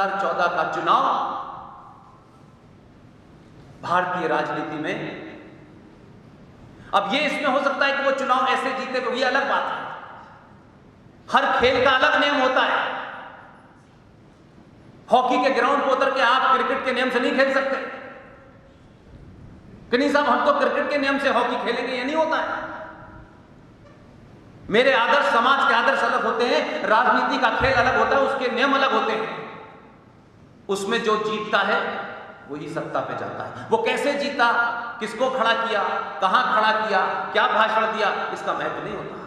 2014 का चुनाव भारतीय राजनीति में, अब ये इसमें हो सकता है कि वो चुनाव ऐसे जीते, वो ये अलग बात है। हर खेल का अलग नियम होता है। हॉकी के ग्राउंड पर उतर के आप क्रिकेट के नियम से नहीं खेल सकते कि नहीं साहब हम तो क्रिकेट के नियम से हॉकी खेलेंगे, ये नहीं होता है। मेरे आदर्श, समाज के आदर्श अलग होते हैं, राजनीति का खेल अलग होता है, उसके नियम अलग होते हैं। उसमें जो जीतता है वही सत्ता पे जाता है। वो कैसे जीता, किसको खड़ा किया, कहां खड़ा किया, क्या भाषण दिया, इसका महत्व नहीं होता।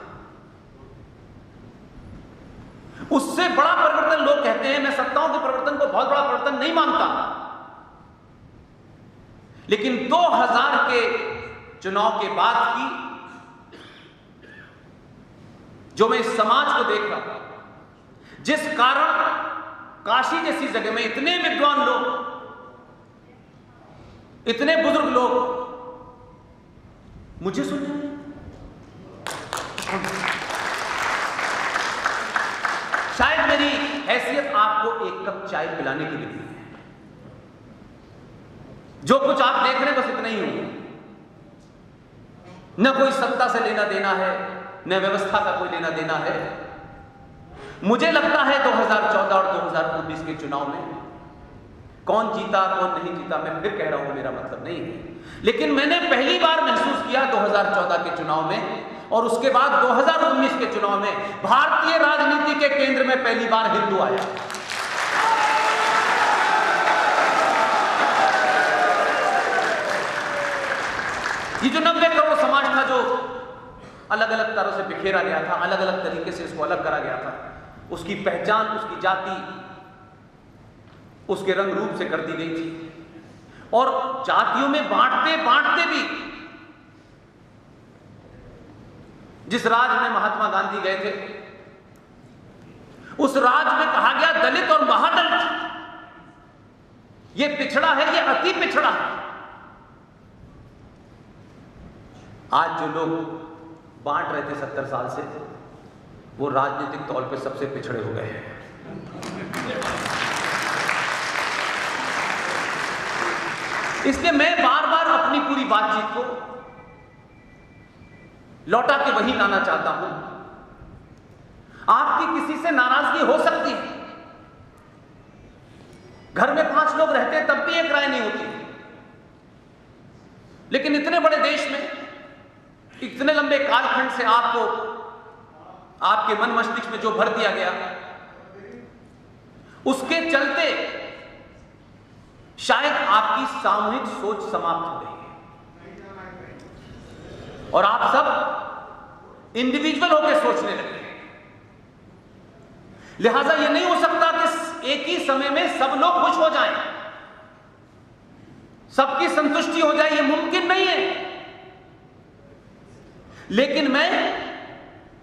उससे बड़ा परिवर्तन लोग कहते हैं, मैं सत्ताओं के परिवर्तन को बहुत बड़ा परिवर्तन नहीं मानता, लेकिन 2000 के चुनाव के बाद की जो मैं इस समाज को देख रहा था, जिस कारण काशी जैसी जगह में इतने विद्वान लोग, इतने बुजुर्ग लोग मुझे सुन रहे हैं, शायद मेरी हैसियत आपको एक कप चाय पिलाने के लिए है। जो कुछ आप देख रहे हैं बस इतना ही होगा। न कोई सत्ता से लेना देना है, न व्यवस्था का कोई लेना देना है। मुझे लगता है 2014 और 2019 के चुनाव में कौन जीता कौन नहीं जीता, मैं फिर कह रहा हूं, मेरा मतलब नहीं है, लेकिन मैंने पहली बार महसूस किया 2014 के चुनाव में और उसके बाद 2019 के चुनाव में भारतीय राजनीति के केंद्र में पहली बार हिंदू आया। ये जो 90 करोड़ समाज था, जो अलग अलग तरह से बिखेरा गया था, अलग अलग तरीके से इसको अलग करा गया था, उसकी पहचान, उसकी जाति, उसके रंग रूप से कर दी गई थी। और जातियों में बांटते बांटते भी जिस राज्य में महात्मा गांधी गए थे, उस राज्य में कहा गया दलित और महादलित, ये पिछड़ा है, ये अति पिछड़ा है। आज जो लोग बांट रहे थे 70 साल से, वो राजनीतिक तौर पे सबसे पिछड़े हो गए हैं। इसलिए मैं बार बार अपनी पूरी बातचीत को लौटा के वही लाना चाहता हूं। आपकी किसी से नाराजगी हो सकती है, घर में 5 लोग रहते हैं तब भी एक राय नहीं होती, लेकिन इतने बड़े देश में, इतने लंबे कालखंड से आपको आपके मन मस्तिष्क में जो भर दिया गया, उसके चलते शायद आपकी सामूहिक सोच समाप्त हो गई है और आप सब इंडिविजुअल होकर सोचने लगे। लिहाजा यह नहीं हो सकता कि एक ही समय में सब लोग खुश हो जाएं, सबकी संतुष्टि हो जाए, यह मुमकिन नहीं है। लेकिन मैं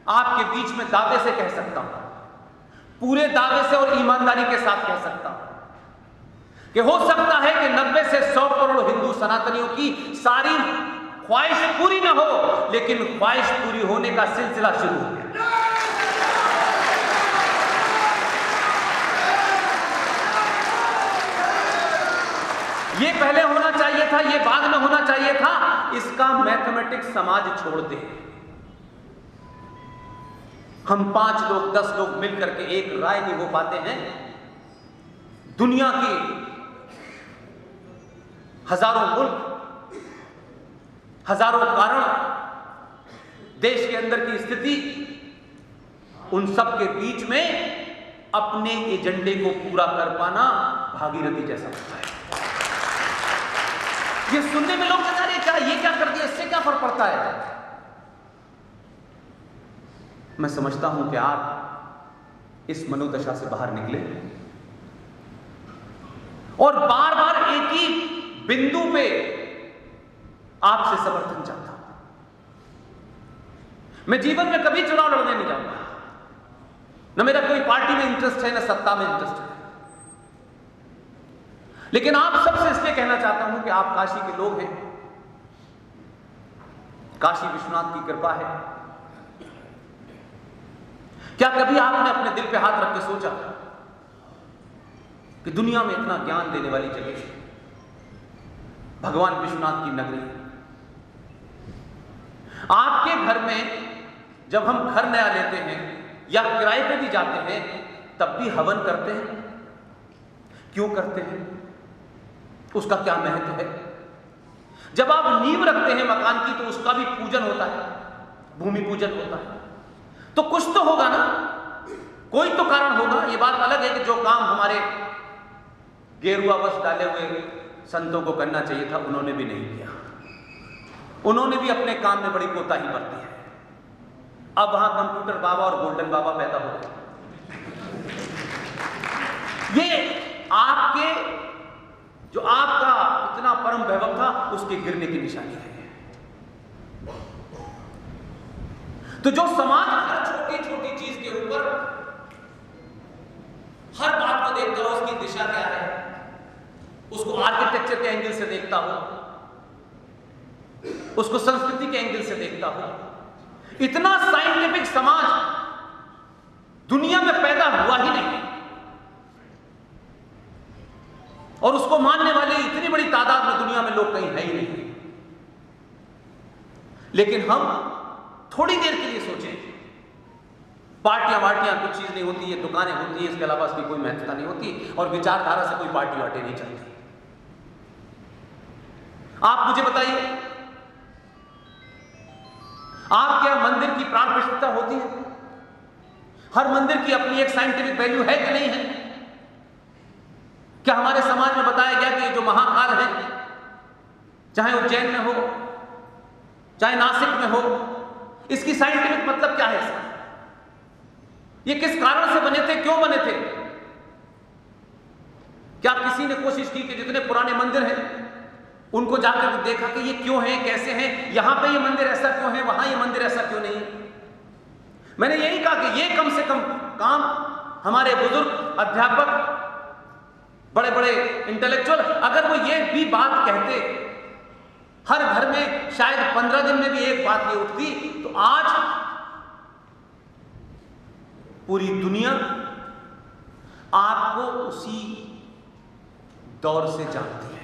आपके बीच में दावे से कह सकता हूं, पूरे दावे से और ईमानदारी के साथ कह सकता हूं कि हो सकता है कि 90 से 100 करोड़ हिंदू सनातनियों की सारी ख्वाहिश पूरी ना हो, लेकिन ख्वाहिश पूरी होने का सिलसिला शुरू हो गया। ये पहले होना चाहिए था, ये बाद में होना चाहिए था, इसका मैथमेटिक्स समाज छोड़ दे। हम 5 लोग 10 लोग मिलकर के एक राय नहीं हो पाते हैं। दुनिया की हजारों मुल्क, हजारों कारण, देश के अंदर की स्थिति, उन सब के बीच में अपने एजेंडे को पूरा कर पाना भागीरथी जैसा होता है। ये सुनने में लोग कहते हैं क्या, ये क्या कर दिया, इससे क्या फर्क पड़ता है। मैं समझता हूं कि आप इस मनोदशा से बाहर निकले और बार बार एक ही बिंदु पे आपसे समर्थन चाहता हूं। मैं जीवन में कभी चुनाव लड़ने नहीं जाऊंगा, न मेरा कोई पार्टी में इंटरेस्ट है, न सत्ता में इंटरेस्ट है, लेकिन आप सबसे इसलिए कहना चाहता हूं कि आप काशी के लोग हैं, काशी विश्वनाथ की कृपा है। क्या कभी आपने अपने दिल पे हाथ रख के सोचा कि दुनिया में इतना ज्ञान देने वाली जगह भगवान विश्वनाथ की नगरी। आपके घर में जब हम घर नया लेते हैं या किराए पे भी जाते हैं तब भी हवन करते हैं। क्यों करते हैं? उसका क्या महत्व है? जब आप नींव रखते हैं मकान की तो उसका भी पूजन होता है, भूमि पूजन होता है। तो कुछ तो होगा ना, कोई तो कारण होगा। ये बात अलग है कि जो काम हमारे गेरुआ वस्त्र डाले हुए संतों को करना चाहिए था उन्होंने भी नहीं किया। उन्होंने भी अपने काम में बड़ी कोताही बरती है। अब वहां कंप्यूटर बाबा और गोल्डन बाबा पैदा हो गए। ये आपके जो आपका इतना परम वैभव था उसके गिरने की निशानी है। तो जो समाज हर छोटी छोटी चीज के ऊपर हर बात को देखता हो, उसकी दिशा क्या है, उसको आर्किटेक्चर के एंगल से देखता हो, उसको संस्कृति के एंगल से देखता हो, इतना साइंटिफिक समाज दुनिया में पैदा हुआ ही नहीं और उसको मानने वाले इतनी बड़ी तादाद में दुनिया में लोग कहीं है ही नहीं। लेकिन हम थोड़ी देर के लिए सोचें, पार्टियां वार्टियां कुछ चीज नहीं होती, ये दुकानें होती हैं, इसके अलावा इसकी कोई महत्वता नहीं होती और विचारधारा से कोई पार्टी वार्टी नहीं चलती। आप मुझे बताइए, आप क्या मंदिर की प्राण प्रतिष्ठा होती है? हर मंदिर की अपनी एक साइंटिफिक वैल्यू है कि नहीं है? क्या हमारे समाज में बताया गया कि जो महाकाल है, चाहे उज्जैन में हो चाहे नासिक में हो, इसकी साइंटिफिक मतलब क्या है? ये किस कारण से बने थे, क्यों बने थे? क्या किसी ने कोशिश की कि जितने पुराने मंदिर हैं उनको जाकर देखा कि ये क्यों है, कैसे हैं, यहां पे ये मंदिर ऐसा क्यों है, वहां ये मंदिर ऐसा क्यों नहीं? मैंने यही कहा कि ये कम से कम काम हमारे बुजुर्ग अध्यापक, बड़े बड़े इंटेलेक्चुअल, अगर वो ये भी बात कहते, हर घर में शायद 15 दिन में भी एक बात ये उठती, तो आज पूरी दुनिया आपको उसी दौर से जानती है।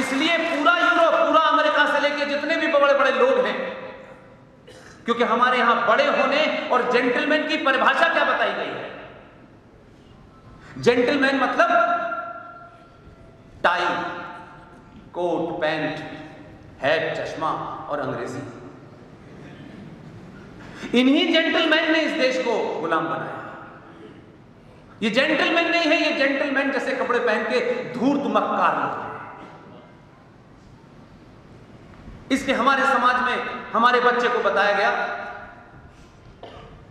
इसलिए पूरा यूरोप, पूरा अमेरिका से लेकर जितने भी बड़े बड़े लोग हैं, क्योंकि हमारे यहां बड़े होने और जेंटलमैन की परिभाषा क्या बताई गई है? जेंटलमैन मतलब टाई, कोट, पैंट, हैट, चश्मा और अंग्रेजी। इन्हीं जेंटलमैन ने इस देश को गुलाम बनाया। ये जेंटलमैन नहीं है, ये जेंटलमैन जैसे कपड़े पहन के धूर्त मक्कार लोग हैं। इसलिए हमारे समाज में हमारे बच्चे को बताया गया,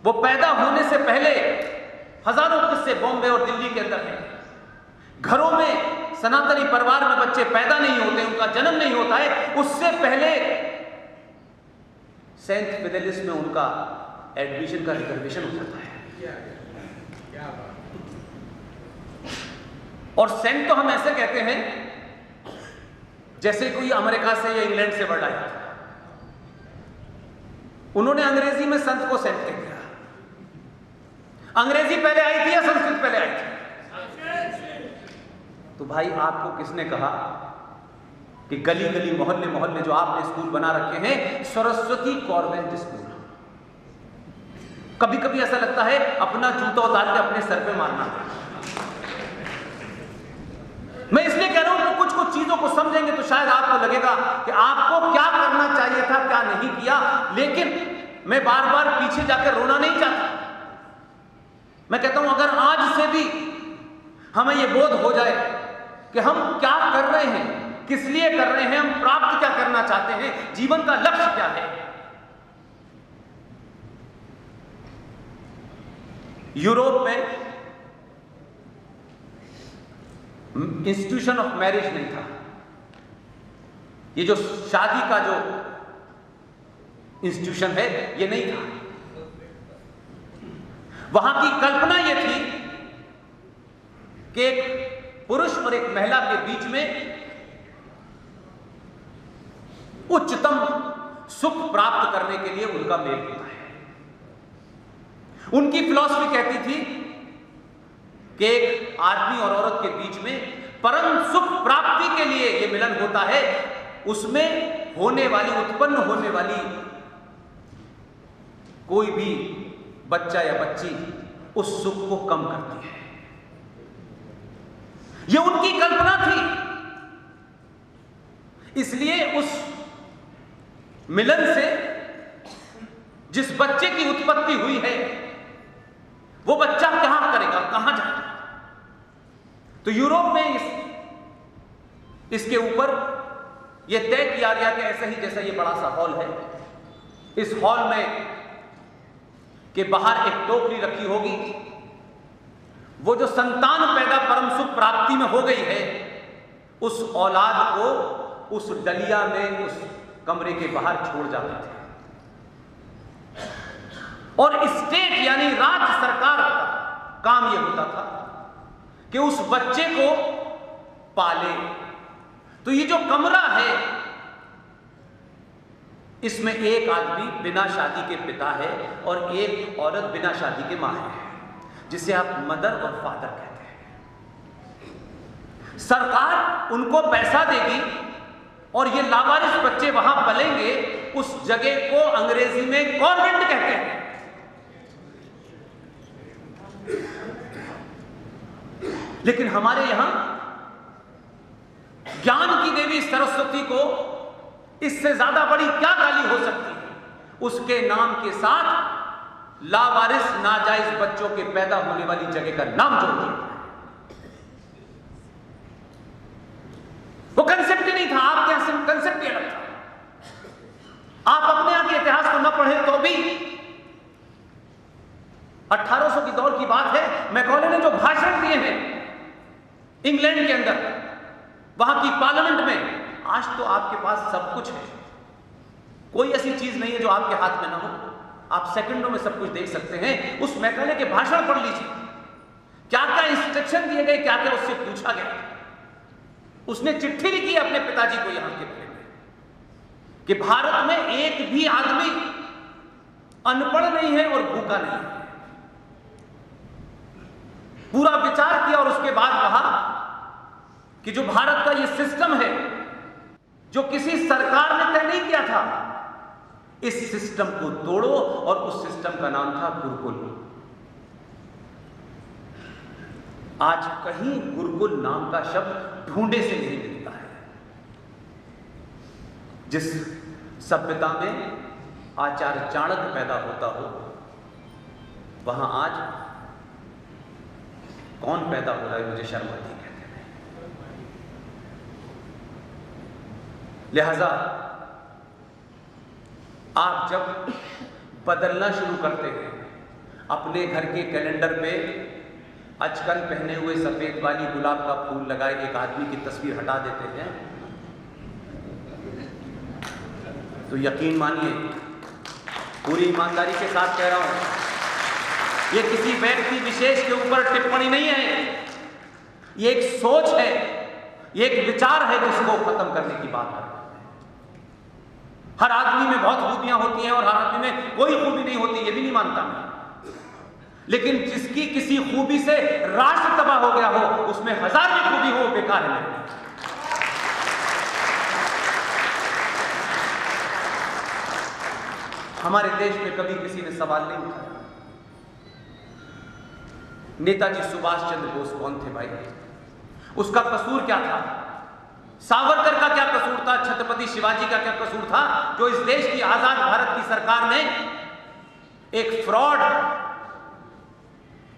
वो पैदा होने से पहले हजारों किस्से बॉम्बे और दिल्ली के अंदर हैं। घरों में सनातनी परिवार में बच्चे पैदा नहीं होते, उनका जन्म नहीं होता है, उससे पहले सेंट फिडेलिस में उनका एडमिशन का रिजर्वेशन हो जाता है। और सेंट तो हम ऐसे कहते हैं जैसे कोई अमेरिका से या इंग्लैंड से वर्ड आया। उन्होंने अंग्रेजी में संत को सेंट कह दिया। अंग्रेजी पहले आई थी या संस्कृत पहले आई थी? तो भाई आपको किसने कहा कि गली गली मोहल्ले मोहल्ले जो आपने स्कूल बना रखे हैं सरस्वती कॉन्वेंट स्कूल? कभी कभी ऐसा लगता है अपना जूता उतार के अपने सर पे मारना। मैं इसलिए कह रहा हूं कि कुछ कुछ चीजों को समझेंगे तो शायद आपको लगेगा कि आपको क्या करना चाहिए था, क्या नहीं किया। लेकिन मैं बार बार पीछे जाकर रोना नहीं चाहता। मैं कहता हूं अगर आज से भी हमें यह बोध हो जाए कि हम क्या कर रहे हैं, किस लिए कर रहे हैं, हम प्राप्त क्या करना चाहते हैं, जीवन का लक्ष्य क्या है। यूरोप में इंस्टीट्यूशन ऑफ मैरिज नहीं था। ये जो शादी का जो इंस्टीट्यूशन है ये नहीं था। वहां की कल्पना ये थी कि एक पुरुष और एक महिला के बीच में उच्चतम सुख प्राप्त करने के लिए उनका मेल होता है। उनकी फिलॉसफी कहती थी कि एक आदमी और औरत के बीच में परम सुख प्राप्ति के लिए यह मिलन होता है, उसमें होने वाली, उत्पन्न होने वाली कोई भी बच्चा या बच्ची उस सुख को कम करती है। यह उनकी कल्पना थी, इसलिए उस मिलन से जिस बच्चे की उत्पत्ति हुई है वो बच्चा क्या करेगा, कहां जाएगा। तो यूरोप में इसके ऊपर यह तय किया गया कि ऐसा ही जैसा ये बड़ा सा हॉल है, इस हॉल में के बाहर एक टोकरी रखी होगी। वो जो संतान पैदा परम सुख प्राप्ति में हो गई है, उस औलाद को उस डलिया में, उस कमरे के बाहर छोड़ जाते थे। और स्टेट यानी राज्य सरकार का काम यह होता था कि उस बच्चे को पाले। तो ये जो कमरा है, इसमें एक आदमी बिना शादी के पिता है और एक औरत बिना शादी के मां है, जिसे आप मदर और फादर कहते हैं। सरकार उनको पैसा देगी और ये लावारिस बच्चे वहां पलेंगे। उस जगह को अंग्रेजी में कॉन्वेंट कहते हैं। लेकिन हमारे यहां ज्ञान की देवी सरस्वती को इससे ज्यादा बड़ी क्या गाली हो सकती है। उसके नाम के साथ लावारिस नाजायज बच्चों के पैदा होने वाली जगह का नाम जोड़ दिया। वो कंसेप्ट ही नहीं था, आपके यहां कंसेप्ट ही अलग था। आप अपने यहां के इतिहास को न पढ़े तो भी 1800 की दौर की बात है, मैकॉले ने जो भाषण दिए हैं इंग्लैंड के अंदर, वहां की पार्लियामेंट में, आज तो आपके पास सब कुछ है, कोई ऐसी चीज नहीं है जो आपके हाथ में ना हो। आप सेकंडों में सब कुछ देख सकते हैं। उस मैकॉले के भाषण पढ़ लीजिए, क्या क्या इंस्ट्रक्शन दिए गए, क्या क्या उससे पूछा गया। उसने चिट्ठी लिखी अपने पिताजी को यहां के बारे में कि भारत में एक भी आदमी अनपढ़ नहीं है और भूखा नहीं है। पूरा विचार किया और उसके बाद कहा कि जो भारत का ये सिस्टम है, जो किसी सरकार ने तय नहीं किया था, इस सिस्टम को तोड़ो। और उस सिस्टम का नाम था गुरुकुल। आज कहीं गुरुकुल नाम का शब्द ढूंढे से नहीं मिलता है। जिस सभ्यता में आचार्य चाणक्य पैदा होता हो, वहां आज कौन पैदा हो रहा है, मुझे शर्म आती कहते हैं। लिहाजा आप जब बदलना शुरू करते हैं, अपने घर के कैलेंडर पे अचकन पहने हुए सफेद वाली गुलाब का फूल लगाए एक आदमी की तस्वीर हटा देते हैं, तो यकीन मानिए, पूरी ईमानदारी के साथ कह रहा हूं, ये किसी व्यक्ति विशेष के ऊपर टिप्पणी नहीं है, ये एक सोच है, ये एक विचार है जिसको खत्म करने की बात है। हर आदमी में बहुत खूबियां होती हैं और हर आदमी में कोई खूबी नहीं होती, ये भी नहीं मानता मैं। लेकिन जिसकी किसी खूबी से राष्ट्र तबाह हो गया हो, उसमें हजार भी खूबी हो, बेकार है। हमारे देश में कभी किसी ने सवाल नहीं उठाया, नेताजी सुभाष चंद्र बोस कौन थे भाई? उसका कसूर क्या था? सावरकर का क्या कसूर था? छत्रपति शिवाजी का क्या कसूर था जो इस देश की आजाद भारत की सरकार ने एक फ्रॉड,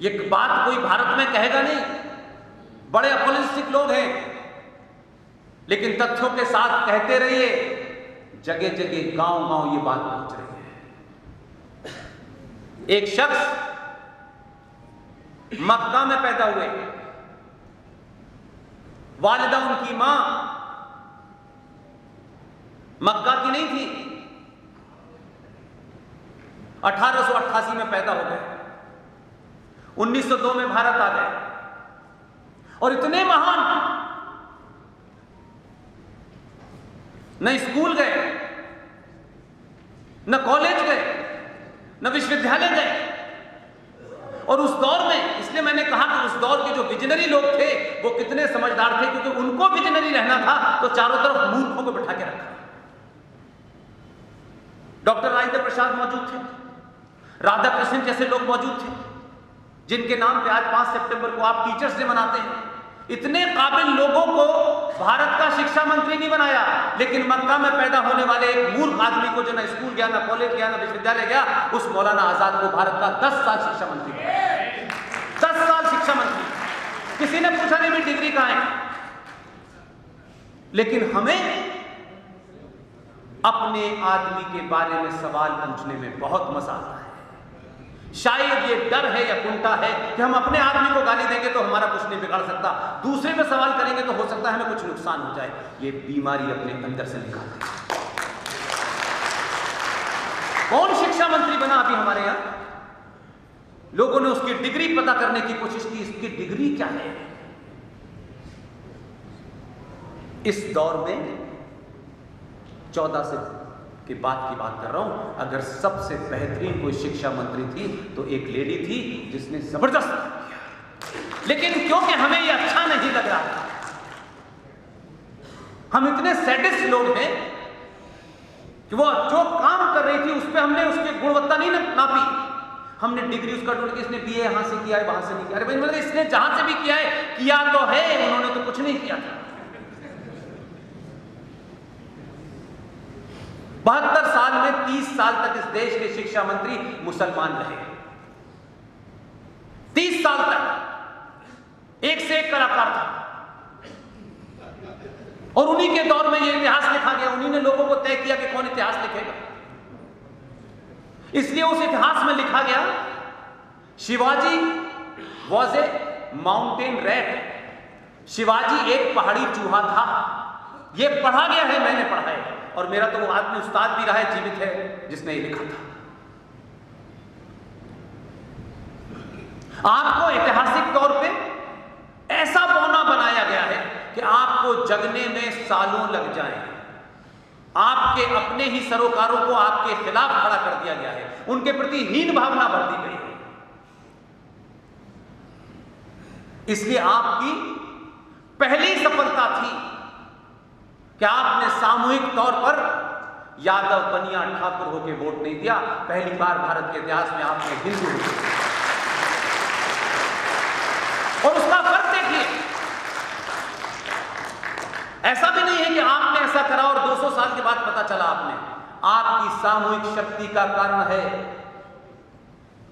ये बात कोई भारत में कहेगा नहीं, बड़े अपॉलिस्टिक लोग हैं, लेकिन तथ्यों के साथ कहते रहिए, जगह जगह गांव गांव ये बात पहुंच रही है। एक शख्स मक्का में पैदा हुए, वालिदा उनकी मां मक्का की नहीं थी, 1888 में पैदा हो गए, 1902 में भारत आ गए और इतने महान, न स्कूल गए, न कॉलेज गए, न विश्वविद्यालय गए। और उस दौर में, इसलिए मैंने कहा कि उस दौर के जो विजनरी लोग थे वो कितने समझदार थे, क्योंकि उनको विजनरी रहना था तो चारों तरफ मूर्खों को बिठा के रखा। डॉक्टर राजेंद्र प्रसाद मौजूद थे, राधा कृष्ण जैसे लोग मौजूद थे, जिनके नाम पे आज 5 सितंबर को आप टीचर्स डे मनाते हैं। इतने काबिल लोगों को भारत का शिक्षा मंत्री नहीं बनाया, लेकिन मक्का में पैदा होने वाले एक मूर्ख आदमी को, जो ना स्कूल गया, ना कॉलेज गया, ना विश्वविद्यालय गया, उस मौलाना आजाद को भारत का 10 साल शिक्षा मंत्री बनाया। 10 साल शिक्षा मंत्री। किसी ने पूछा नहीं भी डिग्री कहां है, लेकिन हमें अपने आदमी के बारे में सवाल पूछने में बहुत मजा आता है। शायद ये डर है या कुंठा है कि हम अपने आदमी को गाली देंगे तो हमारा कुछ नहीं बिगाड़ सकता, दूसरे पे सवाल करेंगे तो हो सकता है हमें कुछ नुकसान हो जाए। ये बीमारी अपने अंदर से निकालते हैं। कौन शिक्षा मंत्री बना अभी हमारे यहां? लोगों ने उसकी डिग्री पता करने की कोशिश की, इसकी डिग्री क्या है। इस दौर में 14 से के बाद की बात कर रहा हूं, अगर सबसे बेहतरीन कोई शिक्षा मंत्री थी तो एक लेडी थी जिसने जबरदस्त किया। लेकिन क्योंकि हमें यह अच्छा नहीं लग रहा था, हम इतने सैडिस्ट लोग हैं कि वो जो काम कर रही थी उस पर हमने उसकी गुणवत्ता नहीं नापी। हमने डिग्री उसका ढूंढ के, इसने बीए यहां से किया है, वहां से नहीं किया। अरे भाई, मतलब इसने जहां से भी किया है, किया तो है, उन्होंने तो कुछ नहीं किया था। 72 साल में 30 साल तक इस देश के शिक्षा मंत्री मुसलमान रहे। 30 साल तक एक से एक कलाकार था, और उन्हीं के दौर में यह इतिहास लिखा गया। उन्हीं ने लोगों को तय किया कि कौन इतिहास लिखेगा। इसलिए उस इतिहास में लिखा गया, Shivaji was a mountain rat. Shivaji एक पहाड़ी चूहा था। यह पढ़ा गया है, मैंने पढ़ा है, और मेरा तो वो आदमी उस्ताद भी रहा है, जीवित है, जिसने ये लिखा था। आपको ऐतिहासिक तौर पे ऐसा बौना बनाया गया है कि आपको जगने में सालों लग जाएं। आपके अपने ही सरोकारों को आपके खिलाफ खड़ा कर दिया गया है, उनके प्रति हीन भावना भर दी गई है। इसलिए आपकी पहली सफलता थी कि आपने सामूहिक तौर पर यादव, बनिया, ठाकुर होकर वोट नहीं दिया। पहली बार भारत के इतिहास में आपने हिंदू, और उसका फर्क देखिए, ऐसा भी नहीं है कि आपने ऐसा करा और 200 साल के बाद पता चला आपने। आपकी सामूहिक शक्ति का कारण है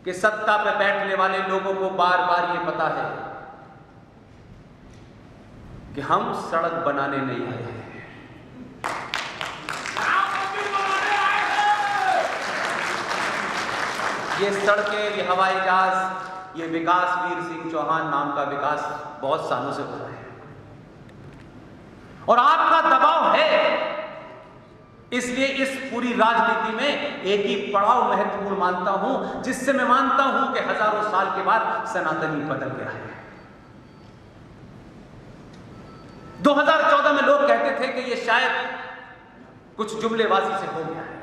कि सत्ता पर बैठने वाले लोगों को बार बार यह पता है कि हम सड़क बनाने नहीं आए हैं। ये सड़कें, ये हवाई जहाज, ये विकास वीर सिंह चौहान नाम का विकास बहुत सालों से हो रहा है, और आपका दबाव है। इसलिए इस पूरी राजनीति में एक ही पड़ाव महत्वपूर्ण मानता हूं, जिससे मैं मानता हूं कि हजारों साल के बाद सनातनी बदल गया है। 2014 में लोग कहते थे कि ये शायद कुछ जुमलेबाजी से हो गया है,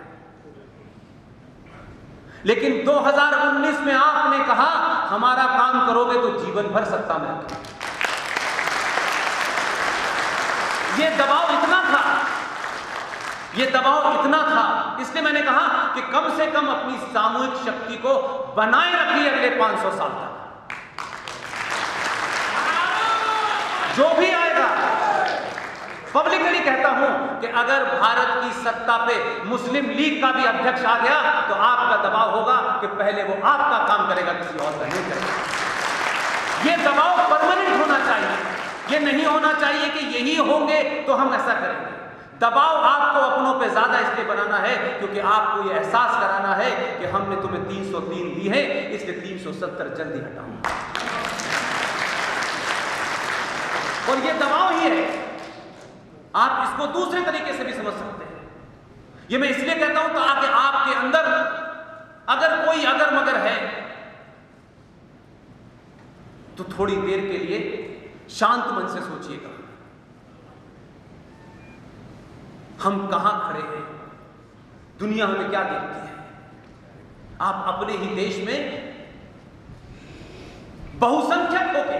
लेकिन 2019 में आपने कहा हमारा काम करोगे तो जीवन भर सत्ता में रखोगे। ये दबाव इतना था, ये दबाव इतना था, इसलिए मैंने कहा कि कम से कम अपनी सामूहिक शक्ति को बनाए रखिए अगले 500 साल तक। जो भी आएगा, पब्लिकली कहता हूं कि अगर भारत की सत्ता पे मुस्लिम लीग का भी अध्यक्ष आ गया तो आपका दबाव होगा कि पहले वो आपका काम करेगा, किसी और का नहीं करेगा। ये दबाव परमानेंट होना चाहिए। ये नहीं होना चाहिए कि यही होंगे तो हम ऐसा करेंगे। दबाव आपको अपनों पे ज्यादा इसलिए बनाना है क्योंकि आपको ये एहसास कराना है कि हमने तुम्हें 303 दी है, इसलिए 370 जल्दी हटाऊंगा। और ये दबाव ही है। आप इसको दूसरे तरीके से भी समझ सकते हैं। ये मैं इसलिए कहता हूं ताकि आपके अंदर अगर कोई अगर मगर है तो थोड़ी देर के लिए शांत मन से सोचिएगा, हम कहां खड़े हैं, दुनिया हमें क्या देखती है। आप अपने ही देश में बहुसंख्यक होके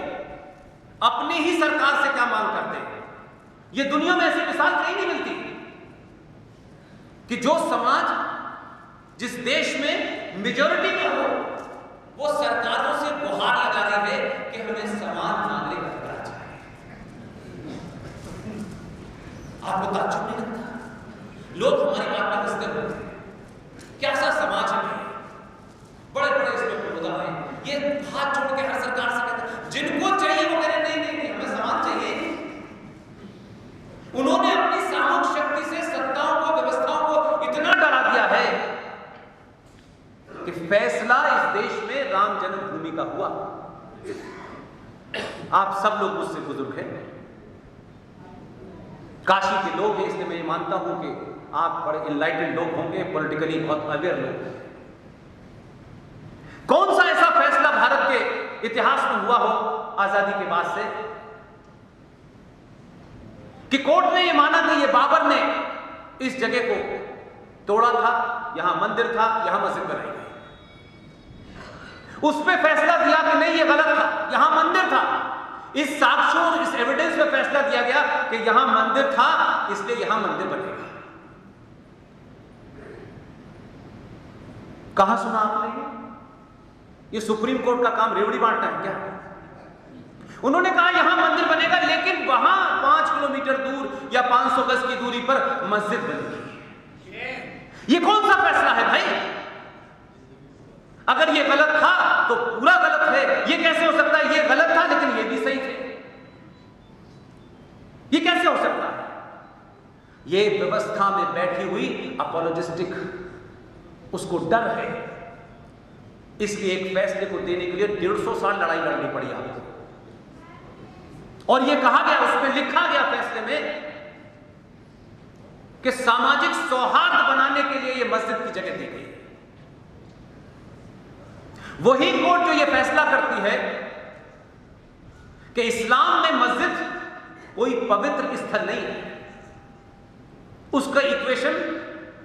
अपनी ही सरकार से क्या मांग करते हैं। ये दुनिया में ऐसी मिसाल कहीं नहीं मिलती कि जो समाज, जिस देश में मेजॉरिटी में हो, वो सरकारों से गुहार लगा रही है कि हमें समान नागरिक अधिकार चाहिए। आपको ताज्जुब नहीं लगता? लोग हमारी बात में हंसते होते हैं, कैसा समाज है, बड़े बड़े इसमें मुद्दा है, ये हाथ जोड़ के हर सरकार से कहते हैं जिनको चाहिए वो कह रहे नहीं नहीं नहीं, हमें समान चाहिए। उन्होंने अपनी सामूहिक शक्ति से सत्ताओं को, व्यवस्थाओं को इतना डरा दिया है कि फैसला इस देश में राम जन्मभूमि का हुआ। आप सब लोग मुझसे बुजुर्ग हैं, काशी के लोग हैं, इसलिए मैं ये मानता हूं कि आप बड़े इनलाइटेड लोग होंगे, पॉलिटिकली बहुत अवेयर लोग। कौन सा ऐसा फैसला भारत के इतिहास में हुआ हो आजादी के बाद से कि कोर्ट ने यह माना कि यह बाबर ने इस जगह को तोड़ा था, यहां मंदिर था, यहां मस्जिद बनाई गई। उस पर फैसला दिया कि नहीं, यह गलत था, यहां मंदिर था। इस साक्ष्यों, इस एविडेंस पे फैसला दिया गया कि यहां मंदिर था, इसलिए यहां मंदिर बनेगा। कहां सुना आपने? ये सुप्रीम कोर्ट का काम रेवड़ी बांटना है क्या? उन्होंने कहा यहां मंदिर बनेगा, लेकिन वहां 5 किलोमीटर दूर या 500 गज की दूरी पर मस्जिद बनेगी। ये कौन सा फैसला है भाई? अगर ये गलत था तो पूरा गलत है। ये कैसे हो सकता है ये गलत था लेकिन ये भी सही थे? ये कैसे हो सकता है? ये व्यवस्था में बैठी हुई अपोलोजिस्टिक, उसको डर है, इसलिए एक फैसले को देने के लिए 150 साल लड़ाई लड़नी पड़ी आपको। और ये कहा गया, उसमें लिखा गया फैसले में कि सामाजिक सौहार्द बनाने के लिए ये मस्जिद की जगह दी गई। वही कोर्ट जो ये फैसला करती है कि इस्लाम में मस्जिद कोई पवित्र स्थल नहीं है, उसका इक्वेशन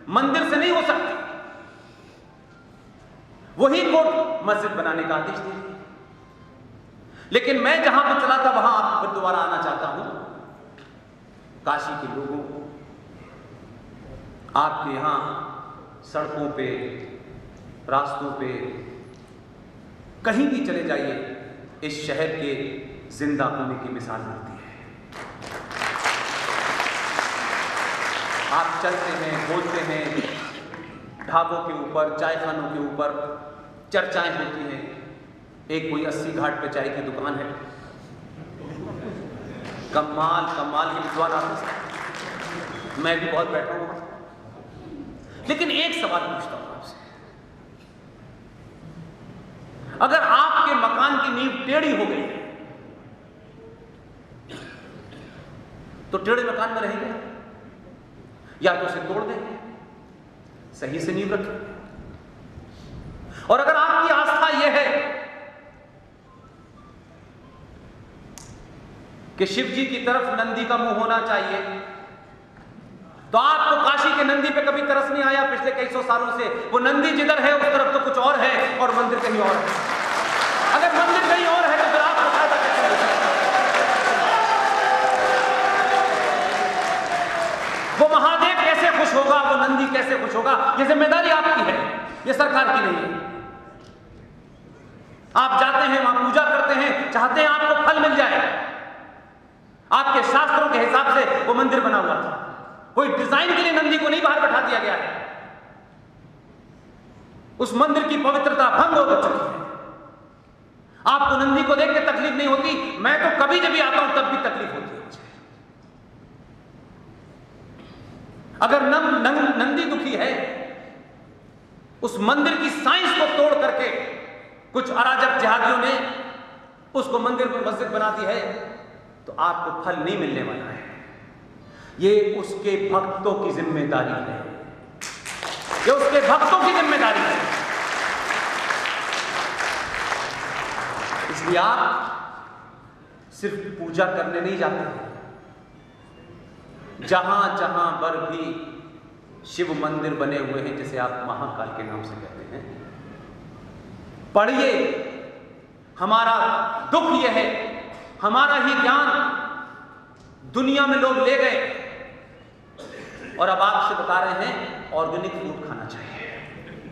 मंदिर से नहीं हो सकती, वही कोर्ट मस्जिद बनाने का आदेश दे। लेकिन मैं जहां पर चला था वहां आप फिर दोबारा आना चाहता हूं। काशी के लोगों, आपके यहां सड़कों पे, रास्तों पे, कहीं भी चले जाइए, इस शहर के जिंदा होने की मिसाल मिलती है। आप चलते हैं, बोलते हैं, ढाबों के ऊपर, चाय खानों के ऊपर चर्चाएं होती हैं। एक कोई 80 घाट पे चाय की दुकान है, कमाल कमाल की विद्वान आते, मैं भी बहुत बैठा हूं। लेकिन एक सवाल पूछता हूं आपसे, अगर आपके मकान की नींव टेढ़ी हो गई तो टेढ़े मकान में रहेंगे या तो उसे तोड़ देंगे, सही से नींव रखें। और अगर आपकी आस्था यह है कि शिव जी की तरफ नंदी का मुंह होना चाहिए, तो आपको काशी के नंदी पे कभी तरस नहीं आया पिछले कई सौ सालों से? वो नंदी जिधर है उस तरफ तो कुछ और है और मंदिर कहीं और है। अगर मंदिर कहीं और है तो फिर आपको फायदा कैसे होगा? वो महादेव कैसे खुश होगा, वो नंदी कैसे खुश होगा? ये जिम्मेदारी आपकी है, ये सरकार की नहीं है। आप जाते हैं, वहां पूजा करते हैं, चाहते हैं आपको फल मिल जाए। आपके शास्त्रों के हिसाब से वो मंदिर बना हुआ था, कोई डिजाइन के लिए नंदी को नहीं बाहर बैठा दिया गया है। उस मंदिर की पवित्रता भंग हो चुकी है। आपको नंदी को देख के तकलीफ नहीं होती, मैं तो कभी जब भी आता हूं तब भी तकलीफ होती है मुझे। अगर नंदी दुखी है, उस मंदिर की साइंस को तोड़ करके कुछ अराजक जिहादियों ने उसको मंदिर को मस्जिद बना दी है, तो आपको फल नहीं मिलने वाला है। ये उसके भक्तों की जिम्मेदारी है, ये उसके भक्तों की जिम्मेदारी है। इसलिए आप सिर्फ पूजा करने नहीं जाते हैं, जहां जहां पर भी शिव मंदिर बने हुए हैं, जिसे आप महाकाल के नाम से कहते हैं, पढ़िए। हमारा दुख यह है, हमारा ही ज्ञान दुनिया में लोग ले गए और अब आपसे बता रहे हैं ऑर्गेनिक फूड